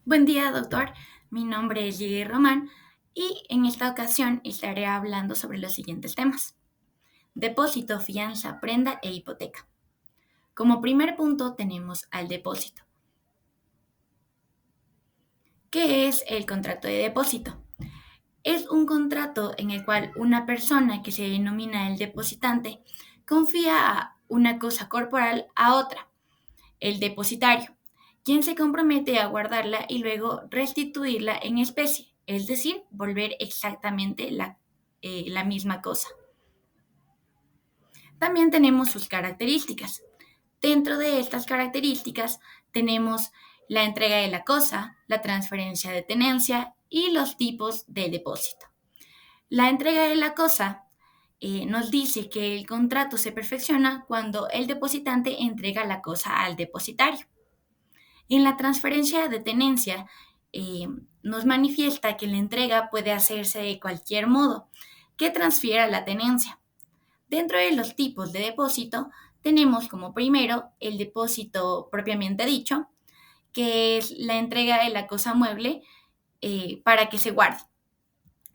Buen día, doctor. Mi nombre es Lidia Román y en esta ocasión estaré hablando sobre los siguientes temas: depósito, fianza, prenda e hipoteca. Como primer punto tenemos al depósito. ¿Qué es el contrato de depósito? Es un contrato en el cual una persona que se denomina el depositante confía una cosa corporal a otra, el depositario, quien se compromete a guardarla y luego restituirla en especie, es decir, volver exactamente la misma cosa. También tenemos sus características. Dentro de estas características tenemos la entrega de la cosa, la transferencia de tenencia y los tipos de depósito. La entrega de la cosa nos dice que el contrato se perfecciona cuando el depositante entrega la cosa al depositario. En la transferencia de tenencia eh, nos manifiesta que la entrega puede hacerse de cualquier modo que transfiera la tenencia. Dentro de los tipos de depósito tenemos como primero el depósito propiamente dicho, que es la entrega de la cosa mueble para que se guarde.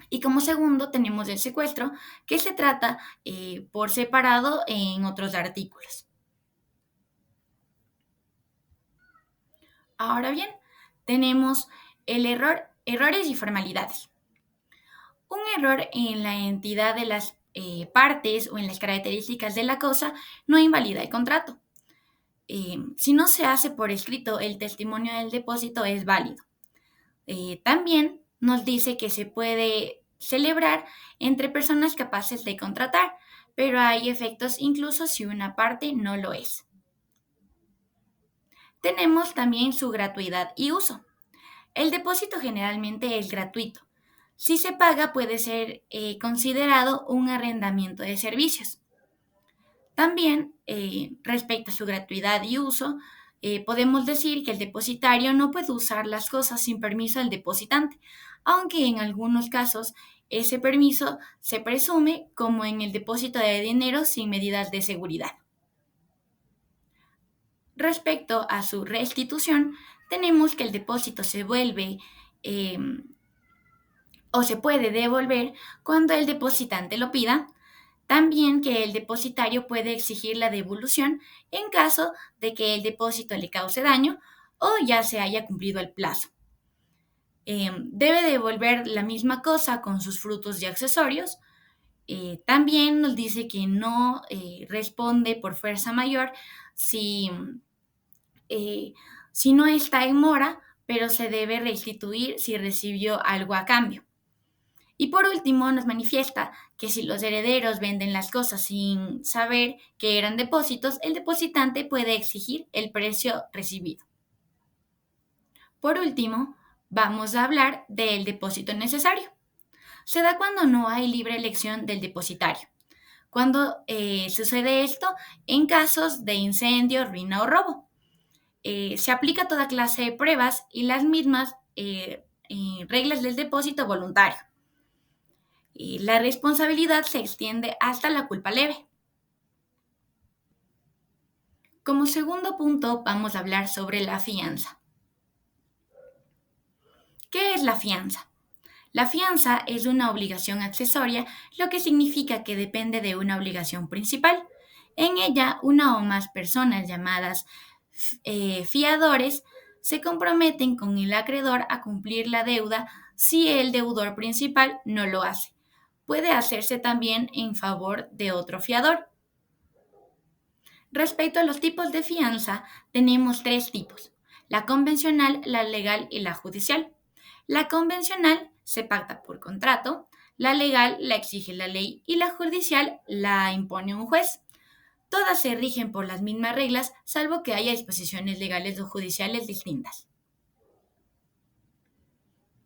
Y como segundo tenemos el secuestro, que se trata por separado en otros artículos. Ahora bien, tenemos errores y formalidades. Un error en la entidad de las partes o en las características de la cosa no invalida el contrato. Si no se hace por escrito, el testimonio del depósito es válido. También nos dice que se puede celebrar entre personas capaces de contratar, pero hay efectos incluso si una parte no lo es. Tenemos también su gratuidad y uso. El depósito generalmente es gratuito. Si se paga puede ser considerado un arrendamiento de servicios. También, respecto a su gratuidad y uso, podemos decir que el depositario no puede usar las cosas sin permiso del depositante, aunque en algunos casos ese permiso se presume como en el depósito de dinero sin medidas de seguridad. Respecto a su restitución, tenemos que el depósito se vuelve eh, o se puede devolver cuando el depositante lo pida. También que el depositario puede exigir la devolución en caso de que el depósito le cause daño o ya se haya cumplido el plazo. Debe devolver la misma cosa con sus frutos y accesorios. También nos dice que no responde por fuerza mayor si, eh, si no está en mora, pero se debe restituir si recibió algo a cambio. Y por último, nos manifiesta que si los herederos venden las cosas sin saber que eran depósitos, el depositante puede exigir el precio recibido. Por último, vamos a hablar del depósito necesario. Se da cuando no hay libre elección del depositario. Cuando sucede esto en casos de incendio, ruina o robo. Se aplica toda clase de pruebas y las mismas reglas del depósito voluntario. Y la responsabilidad se extiende hasta la culpa leve. Como segundo punto, vamos a hablar sobre la fianza. ¿Qué es la fianza? La fianza es una obligación accesoria, lo que significa que depende de una obligación principal. En ella, una o más personas llamadas fiadores se comprometen con el acreedor a cumplir la deuda si el deudor principal no lo hace. Puede hacerse también en favor de otro fiador. Respecto a los tipos de fianza, tenemos tres tipos: la convencional, la legal y la judicial. La convencional se pacta por contrato, la legal la exige la ley y la judicial la impone un juez. Todas se rigen por las mismas reglas, salvo que haya disposiciones legales o judiciales distintas.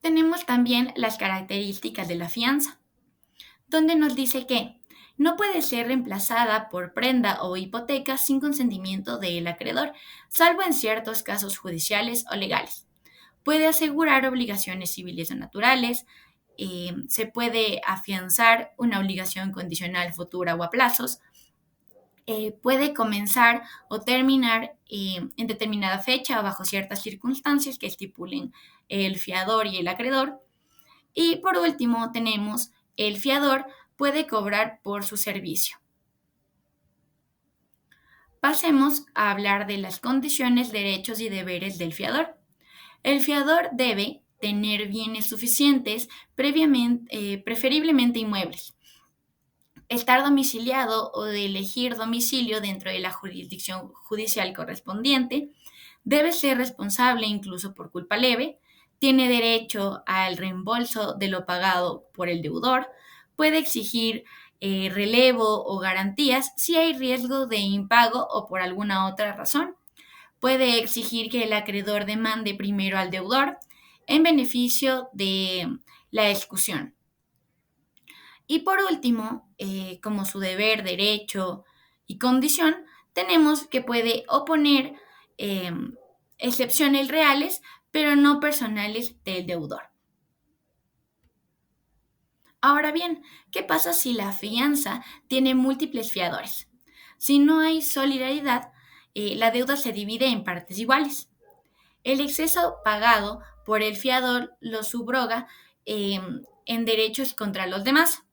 Tenemos también las características de la fianza, donde nos dice que no puede ser reemplazada por prenda o hipoteca sin consentimiento del acreedor, salvo en ciertos casos judiciales o legales. Puede asegurar obligaciones civiles o naturales, se puede afianzar una obligación condicional futura o a plazos, puede comenzar o terminar en determinada fecha o bajo ciertas circunstancias que estipulen el fiador y el acreedor. Y por último tenemos el fiador puede cobrar por su servicio. Pasemos a hablar de las condiciones, derechos y deberes del fiador. El fiador debe tener bienes suficientes, preferiblemente inmuebles, estar domiciliado o de elegir domicilio dentro de la jurisdicción judicial correspondiente, debe ser responsable incluso por culpa leve, tiene derecho al reembolso de lo pagado por el deudor, puede exigir relevo o garantías si hay riesgo de impago o por alguna otra razón, puede exigir que el acreedor demande primero al deudor en beneficio de la ejecución. Y por último, como su deber, derecho y condición, tenemos que puede oponer eh, excepciones reales, pero no personales del deudor. Ahora bien, ¿qué pasa si la fianza tiene múltiples fiadores? Si no hay solidaridad, la deuda se divide en partes iguales. El exceso pagado por el fiador lo subroga en derechos contra los demás.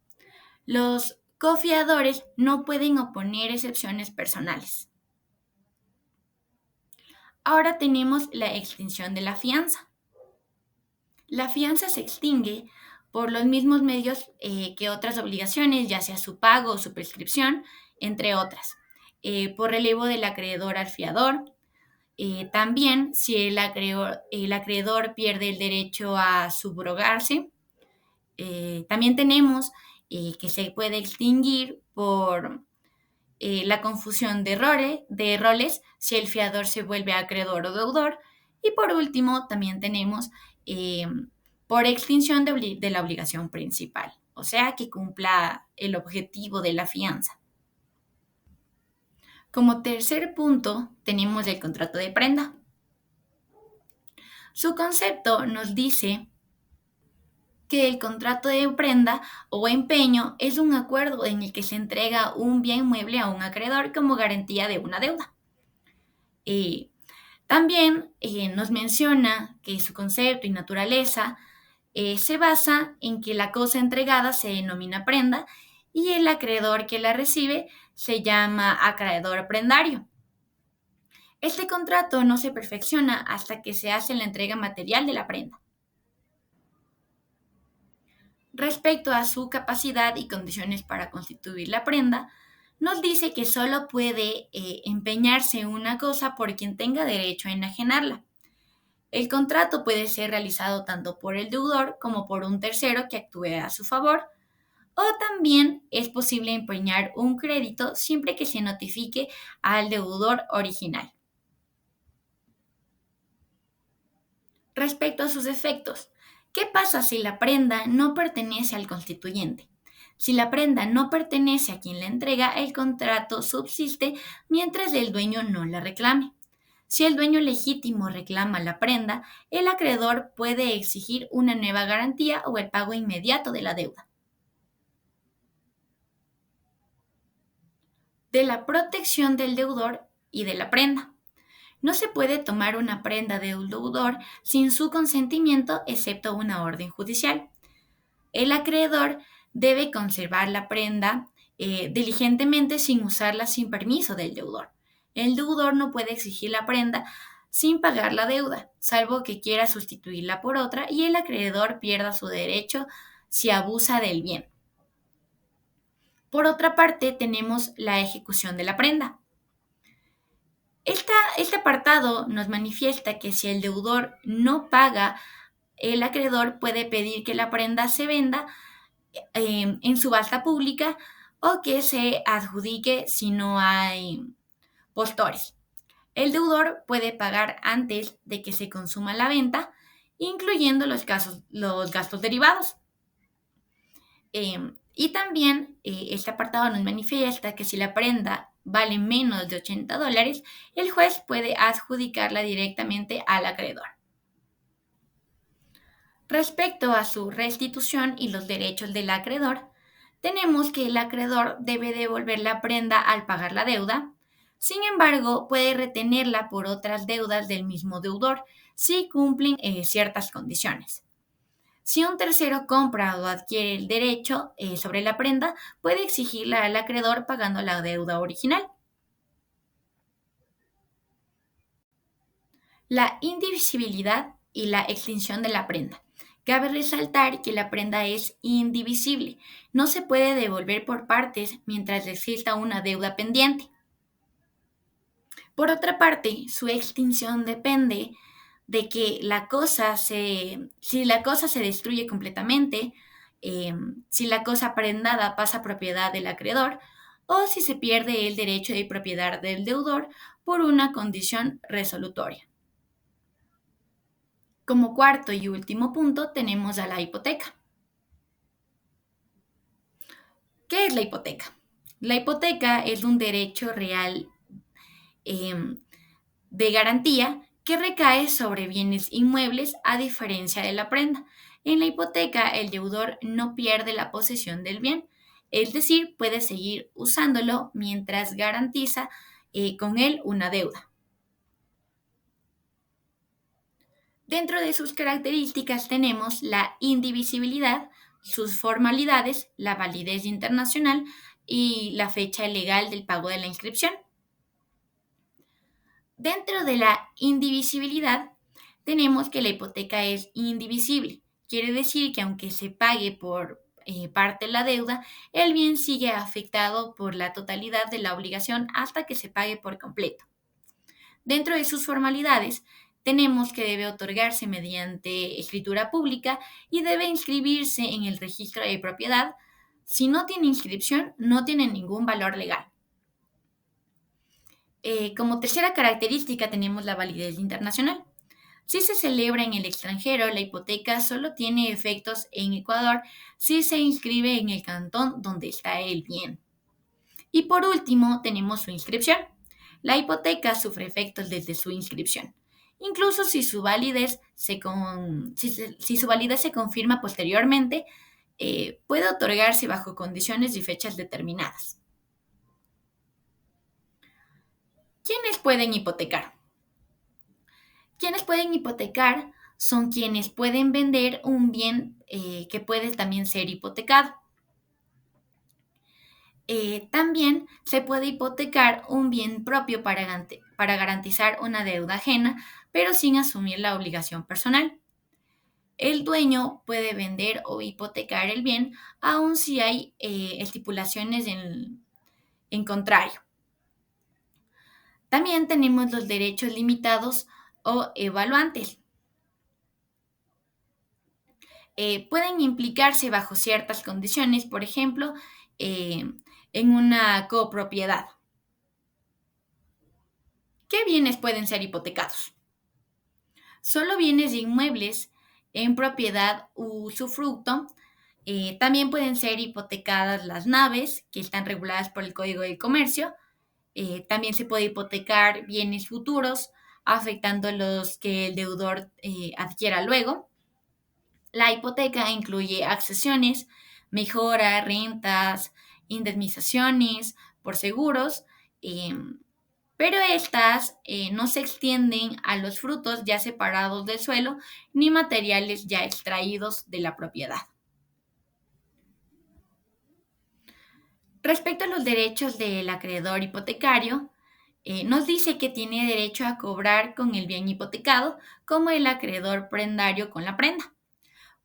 Los cofiadores no pueden oponer excepciones personales. Ahora tenemos la extinción de la fianza. La fianza se extingue por los mismos medios que otras obligaciones, ya sea su pago o su prescripción, entre otras. Por relevo del acreedor al fiador. También si el acreedor pierde el derecho a subrogarse. También tenemos que se puede extinguir por la confusión de roles, si el fiador se vuelve acreedor o deudor. Y por último, también tenemos por extinción de la obligación principal, o sea, que cumpla el objetivo de la fianza. Como tercer punto, tenemos el contrato de prenda. Su concepto nos dice que el contrato de prenda o empeño es un acuerdo en el que se entrega un bien mueble a un acreedor como garantía de una deuda. También nos menciona que su concepto y naturaleza se basa en que la cosa entregada se denomina prenda y el acreedor que la recibe se llama acreedor prendario. Este contrato no se perfecciona hasta que se hace la entrega material de la prenda. Respecto a su capacidad y condiciones para constituir la prenda, nos dice que solo puede empeñarse una cosa por quien tenga derecho a enajenarla. El contrato puede ser realizado tanto por el deudor como por un tercero que actúe a su favor, o también es posible empeñar un crédito siempre que se notifique al deudor original. Respecto a sus efectos, ¿qué pasa si la prenda no pertenece al constituyente? Si la prenda no pertenece a quien la entrega, el contrato subsiste mientras el dueño no la reclame. Si el dueño legítimo reclama la prenda, el acreedor puede exigir una nueva garantía o el pago inmediato de la deuda. De la protección del deudor y de la prenda. No se puede tomar una prenda del deudor sin su consentimiento, excepto una orden judicial. El acreedor debe conservar la prenda diligentemente sin usarla sin permiso del deudor. El deudor no puede exigir la prenda sin pagar la deuda, salvo que quiera sustituirla por otra y el acreedor pierda su derecho si abusa del bien. Por otra parte, tenemos la ejecución de la prenda. Este apartado nos manifiesta que si el deudor no paga, el acreedor puede pedir que la prenda se venda en subasta pública o que se adjudique si no hay postores. El deudor puede pagar antes de que se consuma la venta, incluyendo los gastos derivados. Y también este apartado nos manifiesta que si la prenda vale menos de $80, el juez puede adjudicarla directamente al acreedor. Respecto a su restitución y los derechos del acreedor, tenemos que el acreedor debe devolver la prenda al pagar la deuda. Sin embargo, puede retenerla por otras deudas del mismo deudor si cumplen ciertas condiciones. Si un tercero compra o adquiere el derecho sobre la prenda, puede exigirla al acreedor pagando la deuda original. La indivisibilidad y la extinción de la prenda. Cabe resaltar que la prenda es indivisible, no se puede devolver por partes mientras exista una deuda pendiente. Por otra parte, su extinción depende de que si la cosa se destruye completamente, si la cosa prendada pasa a propiedad del acreedor o si se pierde el derecho de propiedad del deudor por una condición resolutoria. Como cuarto y último punto tenemos a la hipoteca. ¿Qué es la hipoteca? La hipoteca es un derecho real em, de garantía que recae sobre bienes inmuebles a diferencia de la prenda. En la hipoteca, el deudor no pierde la posesión del bien, es decir, puede seguir usándolo mientras garantiza con él una deuda. Dentro de sus características tenemos la indivisibilidad, sus formalidades, la validez internacional y la fecha legal del pago de la inscripción. Dentro de la indivisibilidad tenemos que la hipoteca es indivisible. Quiere decir que aunque se pague por parte la deuda, el bien sigue afectado por la totalidad de la obligación hasta que se pague por completo. Dentro de sus formalidades, tenemos que debe otorgarse mediante escritura pública y debe inscribirse en el registro de propiedad. Si no tiene inscripción, no tiene ningún valor legal. Como tercera característica tenemos la validez internacional. Si se celebra en el extranjero, la hipoteca solo tiene efectos en Ecuador si se inscribe en el cantón donde está el bien. Y por último, tenemos su inscripción. La hipoteca sufre efectos desde su inscripción, incluso si su validez si su validez se confirma posteriormente, puede otorgarse bajo condiciones y fechas determinadas. ¿Quiénes pueden hipotecar? Quienes pueden hipotecar son quienes pueden vender un bien que puede también ser hipotecado. También se puede hipotecar un bien propio para garantizar una deuda ajena, pero sin asumir la obligación personal. El dueño puede vender o hipotecar el bien, aun si hay estipulaciones en contrario. También tenemos los derechos limitados o evaluantes. Pueden implicarse bajo ciertas condiciones, por ejemplo, eh, en una copropiedad. ¿Qué bienes pueden ser hipotecados? Solo bienes inmuebles en propiedad u usufructo. También pueden ser hipotecadas las naves, que están reguladas por el Código del Comercio. También se puede hipotecar bienes futuros, afectando los que el deudor adquiera luego. La hipoteca incluye accesiones, mejora, rentas, indemnizaciones por seguros, pero estas no se extienden a los frutos ya separados del suelo ni materiales ya extraídos de la propiedad. Respecto a los derechos del acreedor hipotecario, nos dice que tiene derecho a cobrar con el bien hipotecado como el acreedor prendario con la prenda.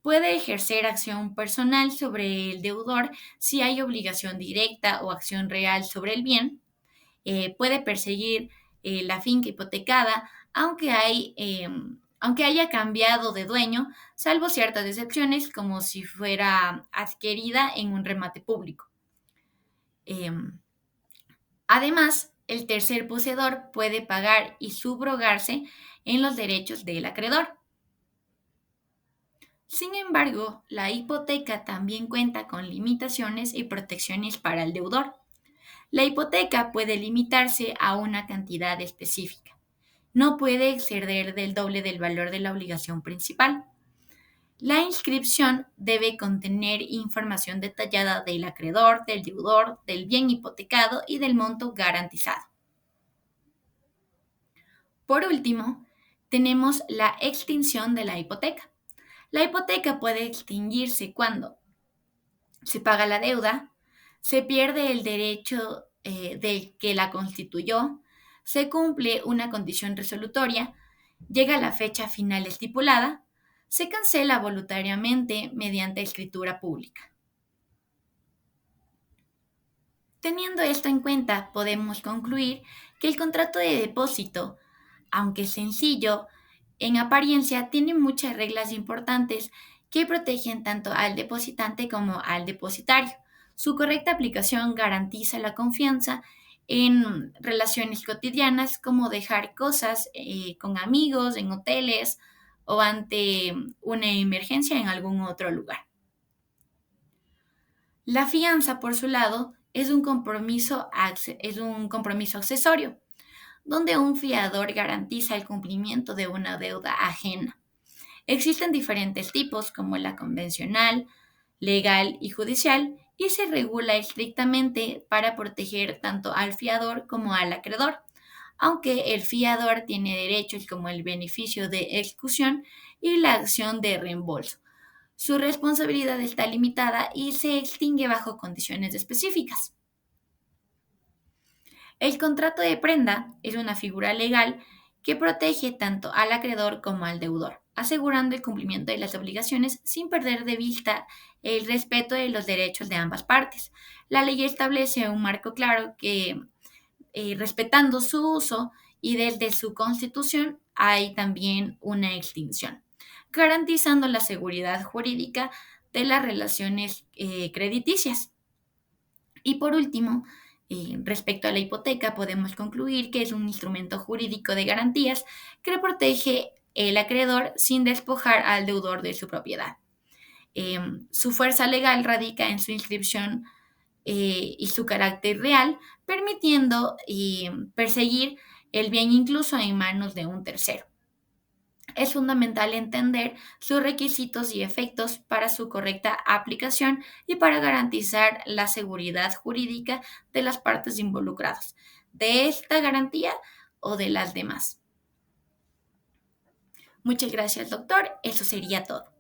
Puede ejercer acción personal sobre el deudor si hay obligación directa o acción real sobre el bien. Puede perseguir la finca hipotecada aunque haya cambiado de dueño, salvo ciertas excepciones como si fuera adquirida en un remate público. Em, Además, el tercer poseedor puede pagar y subrogarse en los derechos del acreedor. Sin embargo, la hipoteca también cuenta con limitaciones y protecciones para el deudor. La hipoteca puede limitarse a una cantidad específica. No puede exceder del doble del valor de la obligación principal. La inscripción debe contener información detallada del acreedor, del deudor, del bien hipotecado y del monto garantizado. Por último, tenemos la extinción de la hipoteca. La hipoteca puede extinguirse cuando se paga la deuda, se pierde el derecho del que la constituyó, se cumple una condición resolutoria, llega la fecha final estipulada, se cancela voluntariamente mediante escritura pública. Teniendo esto en cuenta, podemos concluir que el contrato de depósito, aunque sencillo, en apariencia tiene muchas reglas importantes que protegen tanto al depositante como al depositario. Su correcta aplicación garantiza la confianza en relaciones cotidianas como dejar cosas con amigos, en hoteles o ante una emergencia en algún otro lugar. La fianza, por su lado, es un compromiso accesorio, donde un fiador garantiza el cumplimiento de una deuda ajena. Existen diferentes tipos, como la convencional, legal y judicial, y se regula estrictamente para proteger tanto al fiador como al acreedor, aunque el fiador tiene derechos como el beneficio de ejecución y la acción de reembolso. Su responsabilidad está limitada y se extingue bajo condiciones específicas. El contrato de prenda es una figura legal que protege tanto al acreedor como al deudor, asegurando el cumplimiento de las obligaciones sin perder de vista el respeto de los derechos de ambas partes. La ley establece un marco claro que, respetando su uso y desde su constitución, hay también una extinción, garantizando la seguridad jurídica de las relaciones crediticias. Y por último, respecto a la hipoteca, podemos concluir que es un instrumento jurídico de garantías que protege el acreedor sin despojar al deudor de su propiedad. Su fuerza legal radica en su inscripción y su carácter real, permitiendo perseguir el bien incluso en manos de un tercero. Es fundamental entender sus requisitos y efectos para su correcta aplicación y para garantizar la seguridad jurídica de las partes involucradas, de esta garantía o de las demás. Muchas gracias, doctor. Eso sería todo.